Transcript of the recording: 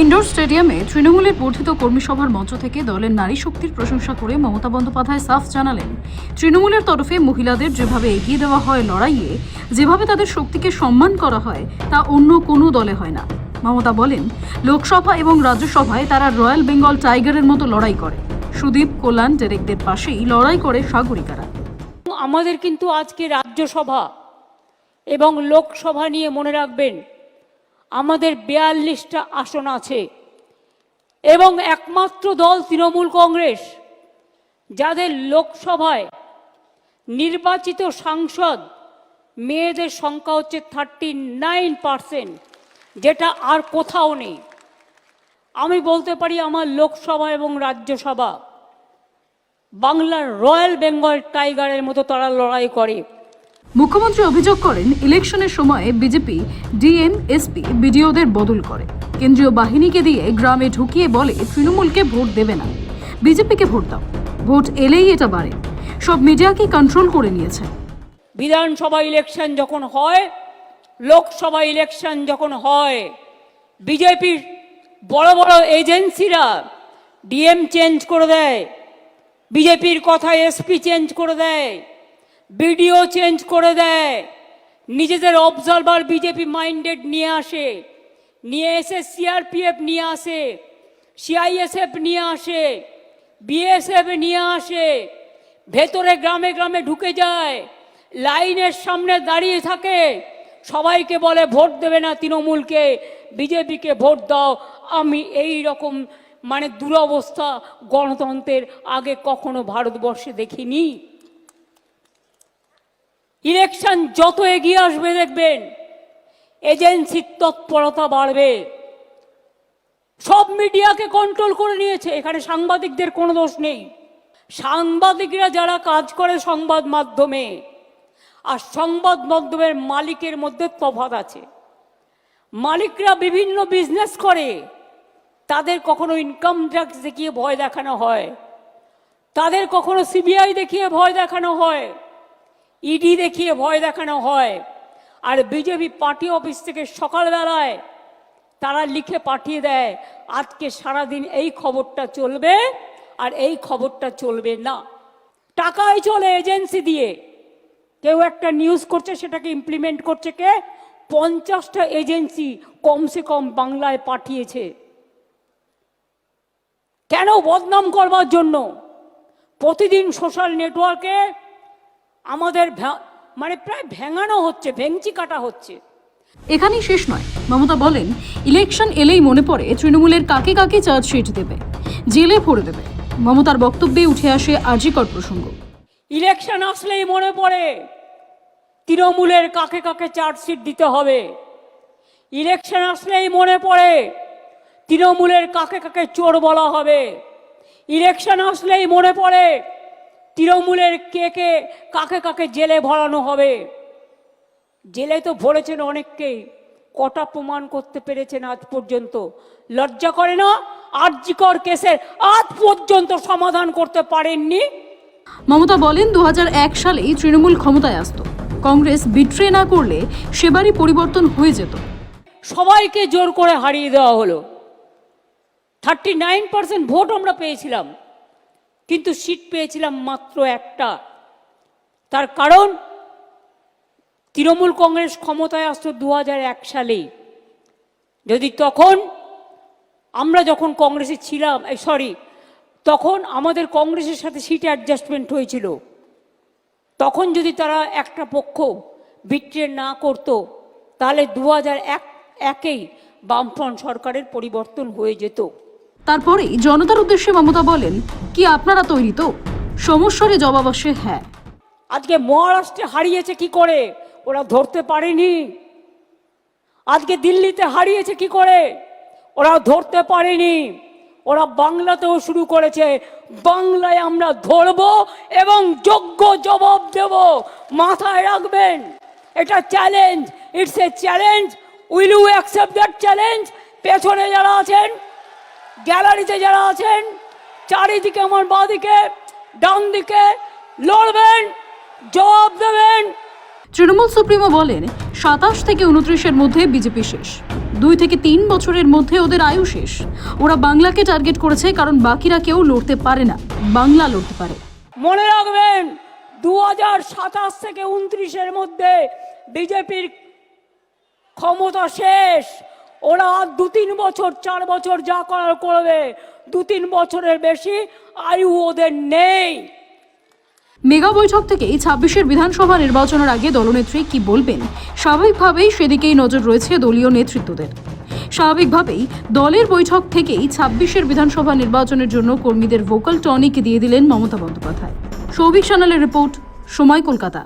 Indoor স্টেডিয়ামে তৃণমূলের বর্ধিত কর্মী সভার মঞ্চ থেকে দলের নারী শক্তির প্রশংসা করে মমতা বন্দ্যোপাধ্যায় সাফ জানালেন, তৃণমূলের তরফে মহিলাদের যেভাবে এগিয়ে দেওয়া হয় লড়াইয়ে, যেভাবে তাদের শক্তিকে সম্মান করা হয় তা অন্য কোনো দলে হয় না। মমতা বলেন, লোকসভা এবং রাজ্যসভায় তারা রয়্যাল বেঙ্গল টাইগারের মতো লড়াই করে। সুদীপ, কল্যাণ, ডেরেকদের পাশেই লড়াই করে সাগরিকারা। আমাদের কিন্তু আজকে রাজ্যসভা এবং লোকসভা নিয়ে মনে রাখবেন, আমাদের 42টা আসন আছে এবং একমাত্র দল তৃণমূল কংগ্রেস যাদের লোকসভায় নির্বাচিত সাংসদ মেয়েদের সংখ্যা হচ্ছে 39%, যেটা আর কোথাও নেই। আমি বলতে পারি আমার লোকসভা এবং রাজ্যসভা বাংলার রয়্যাল বেঙ্গল টাইগারের মতো তারা লড়াই করে। মুখ্যমন্ত্রী অভিযোগ করেন, ইলেকশনের সময় বিজেপি ডিএম, এসপি, বিডিওদের বদল করে, কেন্দ্রীয় বাহিনীকে দিয়ে গ্রামে ঢুকিয়ে বলে তৃণমূলকে ভোট দেবে না, বিজেপিকে ভোট দাও, ভোট এলেই এটা বাড়ে। সব মিডিয়াকে কন্ট্রোল করে নিয়েছে। বিধানসভা ইলেকশন যখন হয়, লোকসভা ইলেকশন যখন হয়, বিজেপির বড় বড় এজেন্সিরা ডিএম চেঞ্জ করে দেয়, বিজেপির কথায় এসপি চেঞ্জ করে দেয়, বিডিও চেঞ্জ করে দেয়, নিজেদের অবজারভার বিজেপি মাইন্ডেড নিয়ে আসে, নিয়ে এসে সিআরপিএফ নিয়ে আসে, সিআইএসএফ নিয়ে আসে, বিএসএফ নিয়ে আসে, ভেতরে গ্রামে গ্রামে ঢুকে যায়, লাইনের সামনে দাঁড়িয়ে থাকে, সবাইকে বলে ভোট দেবে না তৃণমূলকে, বিজেপিকে ভোট দাও। আমি এই রকম দুরবস্থা গণতন্ত্রের আগে কখনো ভারতবর্ষে দেখিনি। ইলেকশন যত এগিয়ে আসবে দেখবেন এজেন্সির তৎপরতা বাড়বে। সব মিডিয়াকে কন্ট্রোল করে নিয়েছে, এখানে সাংবাদিকদের কোনো দোষ নেই। সাংবাদিকরা যারা কাজ করে সংবাদ মাধ্যমে আর সংবাদ মাধ্যমের মালিকের মধ্যে তফাৎ আছে। মালিকরা বিভিন্ন বিজনেস করে, তাদের কখনো ইনকাম ট্যাক্স দেখিয়ে ভয় দেখানো হয়, তাদের কখনো সিবিআই দেখিয়ে ভয় দেখানো হয়, ইডি দেখিয়ে ভয় দেখানো হয়। আর বিজেপি পার্টি অফিস থেকে সকালবেলায় তারা লিখে পাঠিয়ে দেয়, আজকে সারাদিন এই খবরটা চলবে আর এই খবরটা চলবে না। টাকায় চলে এজেন্সি দিয়ে। কেউ একটা নিউজ করছে, সেটাকে ইমপ্লিমেন্ট করছে কে? 50টা এজেন্সি কমসে কম বাংলায় পাঠিয়েছে। কেন? বদনাম করবার জন্য। প্রতিদিন সোশ্যাল নেটওয়ার্কে আমাদের প্রায় ভেঙানো হচ্ছে, ভেঙচি কাটা হচ্ছে। এখানেই শেষ নয়। মমতা বলেন, ইলেকশন এলেই মনে পড়ে তৃণমূলের কাকে কাকে চার্জশিট দেবে, জেলে ভরে দেবে। মমতার বক্তব্যে উঠে আসে আরজিকর প্রসঙ্গ। ইলেকশন আসলেই মনে পড়ে তৃণমূলের কাকে কাকে চার্জশিট দিতে হবে। ইলেকশন আসলেই মনে পড়ে তৃণমূলের কাকে কাকে চোর বলা হবে। ইলেকশন আসলেই মনে পড়ে তৃণমূলের কাকে কাকে জেলে ভরানো হবে। জেলে তো ভরেছেন অনেককেই, কটা প্রমাণ করতে পেরেছেন আজ পর্যন্ত? লজ্জা করে না? আরজিকর কেসের আজ পর্যন্ত সমাধান করতে পারেননি। মমতা বলেন, 2001 সালেই তৃণমূল ক্ষমতায় আসতো, কংগ্রেস বিট্রে না করলে সেবারই পরিবর্তন হয়ে যেত। সবাইকে জোর করে হারিয়ে দেওয়া হলো। 39% ভোট আমরা পেয়েছিলাম, কিন্তু সিট পেয়েছিলাম মাত্র একটা। তার কারণ তৃণমূল কংগ্রেস ক্ষমতায় আসতো 2001 সালেই। যদি তখন আমরা যখন কংগ্রেসে ছিলাম, তখন আমাদের কংগ্রেসের সাথে সিট অ্যাডজাস্টমেন্ট হয়েছিল, তখন যদি তারা একটা পক্ষ বিট্রে না করতো, তাহলে 2001-এই বামফ্রন্ট সরকারের পরিবর্তন হয়ে যেত। তারপরেই জনতার উদ্দেশ্যে মমতা বলেন, কি আপনারা তৈরি তো? সমস্যারে জবাব আসে হ্যাঁ। আজকে মহারাষ্ট্রে হারিয়েছে কি করে? ওরা ধরতে পারেনি। আজকে দিল্লিতে হারিয়েছে কি করে? ওরা ধরতে পারেনি। ওরা বাংলাতেও শুরু করেছে। বাংলায় আমরা ধরব এবং যোগ্য জবাব দেব। মাথায় রাখবেন, এটা challenge, it's a challenge. Will you accept that challenge? পেছনে যারা আছেন, গ্যালারিতে যারা আছেন, চারিদিকে আমার বাঁদিকে ডান দিকে, লড়বেন, জবাব দেবেন। তৃণমূল সুপ্রিমো বলেন, 27 থেকে 29-এর মধ্যে বিজেপি শেষ। 2 থেকে 3 বছরের মধ্যে ওদের আয়ু শেষ। ওরা বাংলাকে টার্গেট করেছে কারণ বাকিরা কেউ লড়তে পারে না, বাংলা লড়তে পারে। মনে রাখবেন 2027 থেকে 29-এর মধ্যে বিজেপির ক্ষমতা শেষ। ওরা 2-3 বছর 4 বছর যা করার করবে, 2-3 বছরের বেশি আয়ু ওদের নেই। মেগা বৈঠক থেকেই 26-এর বিধানসভা নির্বাচনের আগে দলনেত্রী কি বলবেন, স্বাভাবিকভাবেই সেদিকেই নজর রয়েছে দলীয় নেতৃত্বদের। স্বাভাবিকভাবেই দলের বৈঠক থেকেই 26-এর বিধানসভা নির্বাচনের জন্য কর্মীদের ভোকাল টনিক দিয়ে দিলেন মমতা বন্দ্যোপাধ্যায়। সৌভিক সানালের রিপোর্ট, সময়, কলকাতা।